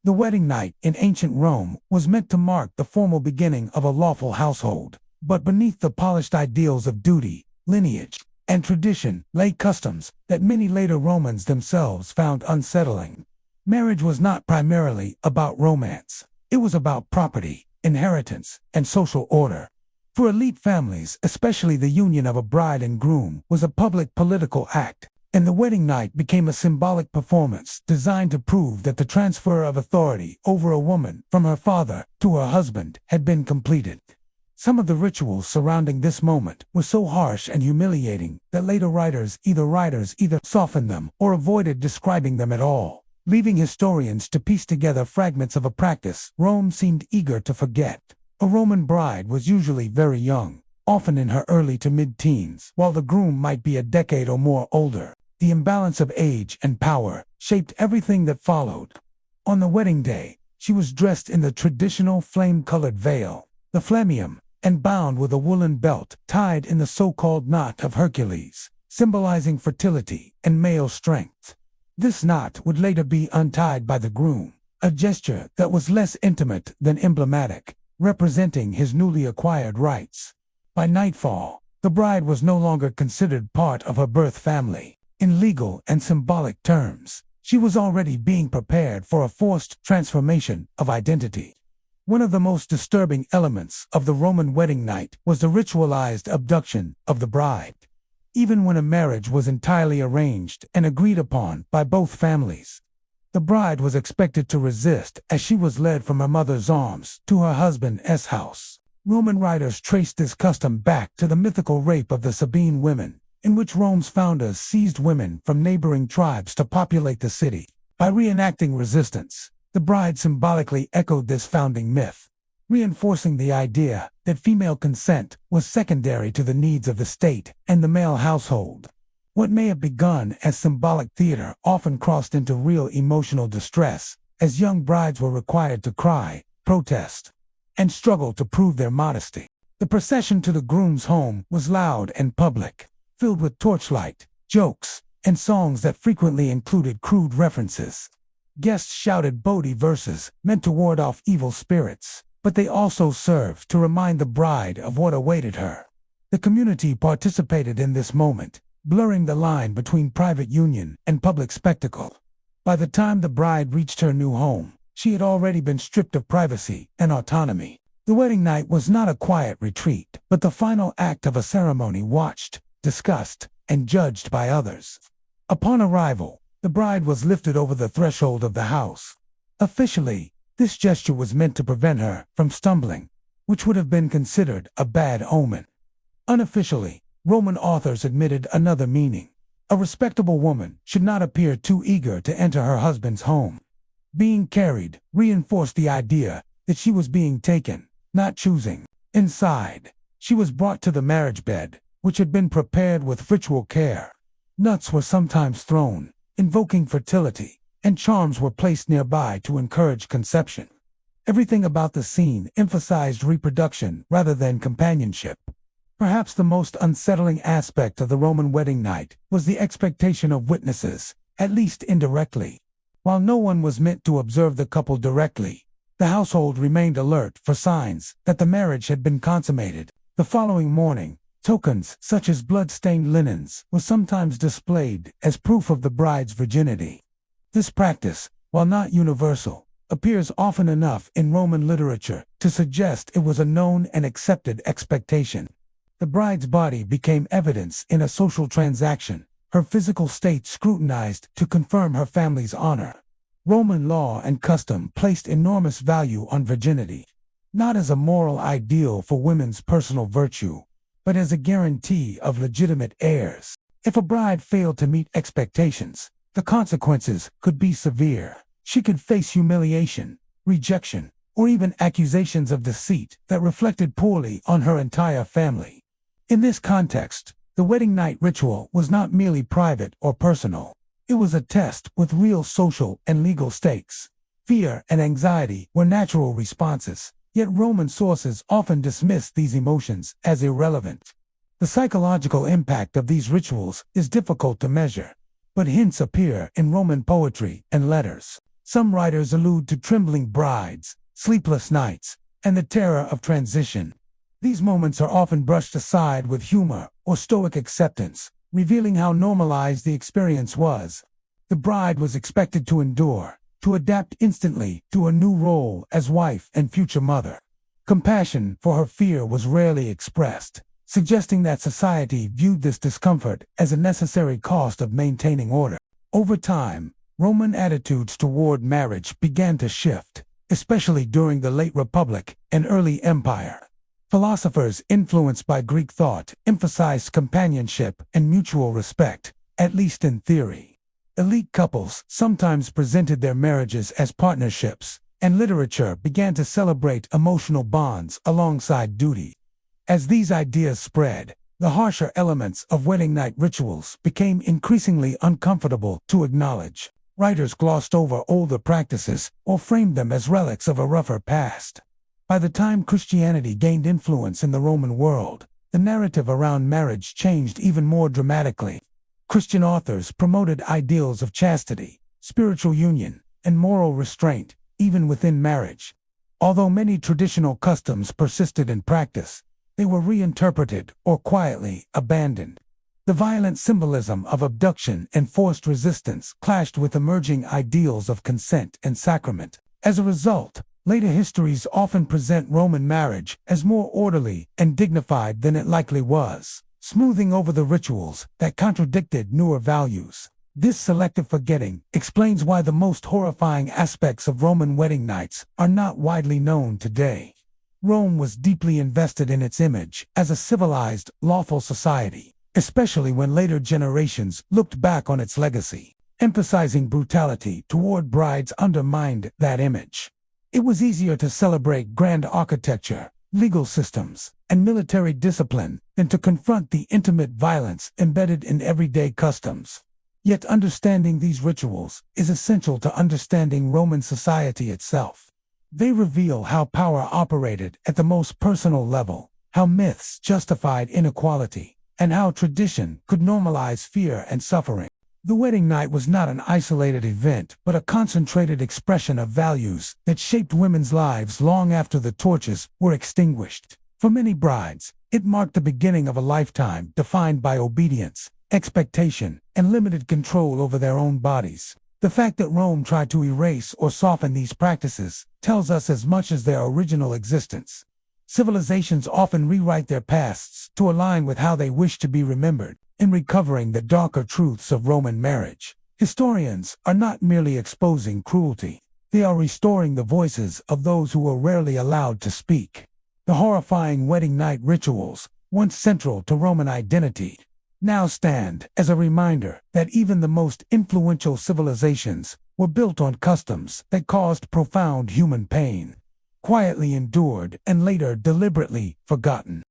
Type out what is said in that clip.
The wedding night in ancient Rome was meant to mark the formal beginning of a lawful household, but beneath the polished ideals of duty, lineage, and tradition lay customs that many later Romans themselves found unsettling. Marriage was not primarily about romance. It was about property, inheritance, and social order. For elite families, especially the union of a bride and groom was a public political act, and the wedding night became a symbolic performance designed to prove that the transfer of authority over a woman from her father to her husband had been completed. Some of the rituals surrounding this moment were so harsh and humiliating that later writers either softened them or avoided describing them at all, leaving historians to piece together fragments of a practice Rome seemed eager to forget. A Roman bride was usually very young, often in her early to mid-teens, while the groom might be a decade or more older. The imbalance of age and power shaped everything that followed. On the wedding day, she was dressed in the traditional flame-colored veil, the flammeum, and bound with a woolen belt tied in the so-called knot of Hercules, symbolizing fertility and male strength. This knot would later be untied by the groom, a gesture that was less intimate than emblematic, representing his newly acquired rights. By nightfall, the bride was no longer considered part of her birth family. In legal and symbolic terms, she was already being prepared for a forced transformation of identity. One of the most disturbing elements of the Roman wedding night was the ritualized abduction of the bride. Even when a marriage was entirely arranged and agreed upon by both families, the bride was expected to resist as she was led from her mother's arms to her husband's house. Roman writers traced this custom back to the mythical rape of the Sabine women, in which Rome's founders seized women from neighboring tribes to populate the city. By reenacting resistance, the bride symbolically echoed this founding myth, reinforcing the idea that female consent was secondary to the needs of the state and the male household. What may have begun as symbolic theater often crossed into real emotional distress, as young brides were required to cry, protest, and struggle to prove their modesty. The procession to the groom's home was loud and public, filled with torchlight, jokes, and songs that frequently included crude references. Guests shouted Bodhi verses meant to ward off evil spirits, but they also served to remind the bride of what awaited her. The community participated in this moment, blurring the line between private union and public spectacle. By the time the bride reached her new home, she had already been stripped of privacy and autonomy. The wedding night was not a quiet retreat, but the final act of a ceremony watched, discussed, and judged by others. Upon arrival, the bride was lifted over the threshold of the house. Officially, this gesture was meant to prevent her from stumbling, which would have been considered a bad omen. Unofficially, Roman authors admitted another meaning. A respectable woman should not appear too eager to enter her husband's home. Being carried reinforced the idea that she was being taken, not choosing. Inside, she was brought to the marriage bed, which had been prepared with ritual care. Nuts were sometimes thrown, invoking fertility, and charms were placed nearby to encourage conception. Everything about the scene emphasized reproduction rather than companionship. Perhaps the most unsettling aspect of the Roman wedding night was the expectation of witnesses, at least indirectly. While no one was meant to observe the couple directly, the household remained alert for signs that the marriage had been consummated. The following morning, tokens such as blood-stained linens were sometimes displayed as proof of the bride's virginity. This practice, while not universal, appears often enough in Roman literature to suggest it was a known and accepted expectation. The bride's body became evidence in a social transaction, her physical state scrutinized to confirm her family's honor. Roman law and custom placed enormous value on virginity, not as a moral ideal for women's personal virtue, but as a guarantee of legitimate heirs. If a bride failed to meet expectations, the consequences could be severe. She could face humiliation, rejection, or even accusations of deceit that reflected poorly on her entire family. In this context, the wedding night ritual was not merely private or personal. It was a test with real social and legal stakes. Fear and anxiety were natural responses, yet Roman sources often dismissed these emotions as irrelevant. The psychological impact of these rituals is difficult to measure, but hints appear in Roman poetry and letters. Some writers allude to trembling brides, sleepless nights, and the terror of transition. These moments are often brushed aside with humor or stoic acceptance, revealing how normalized the experience was. The bride was expected to endure, to adapt instantly to a new role as wife and future mother. Compassion for her fear was rarely expressed, suggesting that society viewed this discomfort as a necessary cost of maintaining order. Over time, Roman attitudes toward marriage began to shift, especially during the late Republic and early Empire. Philosophers influenced by Greek thought emphasized companionship and mutual respect, at least in theory. Elite couples sometimes presented their marriages as partnerships, and literature began to celebrate emotional bonds alongside duty. As these ideas spread, the harsher elements of wedding night rituals became increasingly uncomfortable to acknowledge. Writers glossed over older practices or framed them as relics of a rougher past. By the time Christianity gained influence in the Roman world, the narrative around marriage changed even more dramatically. Christian authors promoted ideals of chastity, spiritual union, and moral restraint, even within marriage. Although many traditional customs persisted in practice, they were reinterpreted or quietly abandoned. The violent symbolism of abduction and forced resistance clashed with emerging ideals of consent and sacrament. As a result, later histories often present Roman marriage as more orderly and dignified than it likely was, smoothing over the rituals that contradicted newer values. This selective forgetting explains why the most horrifying aspects of Roman wedding nights are not widely known today. Rome was deeply invested in its image as a civilized, lawful society, especially when later generations looked back on its legacy. Emphasizing brutality toward brides undermined that image. It was easier to celebrate grand architecture, legal systems, and military discipline than to confront the intimate violence embedded in everyday customs. Yet understanding these rituals is essential to understanding Roman society itself. They reveal how power operated at the most personal level, how myths justified inequality, and how tradition could normalize fear and suffering. The wedding night was not an isolated event, but a concentrated expression of values that shaped women's lives long after the torches were extinguished. For many brides, it marked the beginning of a lifetime defined by obedience, expectation, and limited control over their own bodies. The fact that Rome tried to erase or soften these practices tells us as much as their original existence. Civilizations often rewrite their pasts to align with how they wish to be remembered. In recovering the darker truths of Roman marriage, historians are not merely exposing cruelty. They are restoring the voices of those who were rarely allowed to speak. The horrifying wedding night rituals, once central to Roman identity, now stand as a reminder that even the most influential civilizations were built on customs that caused profound human pain, quietly endured and later deliberately forgotten.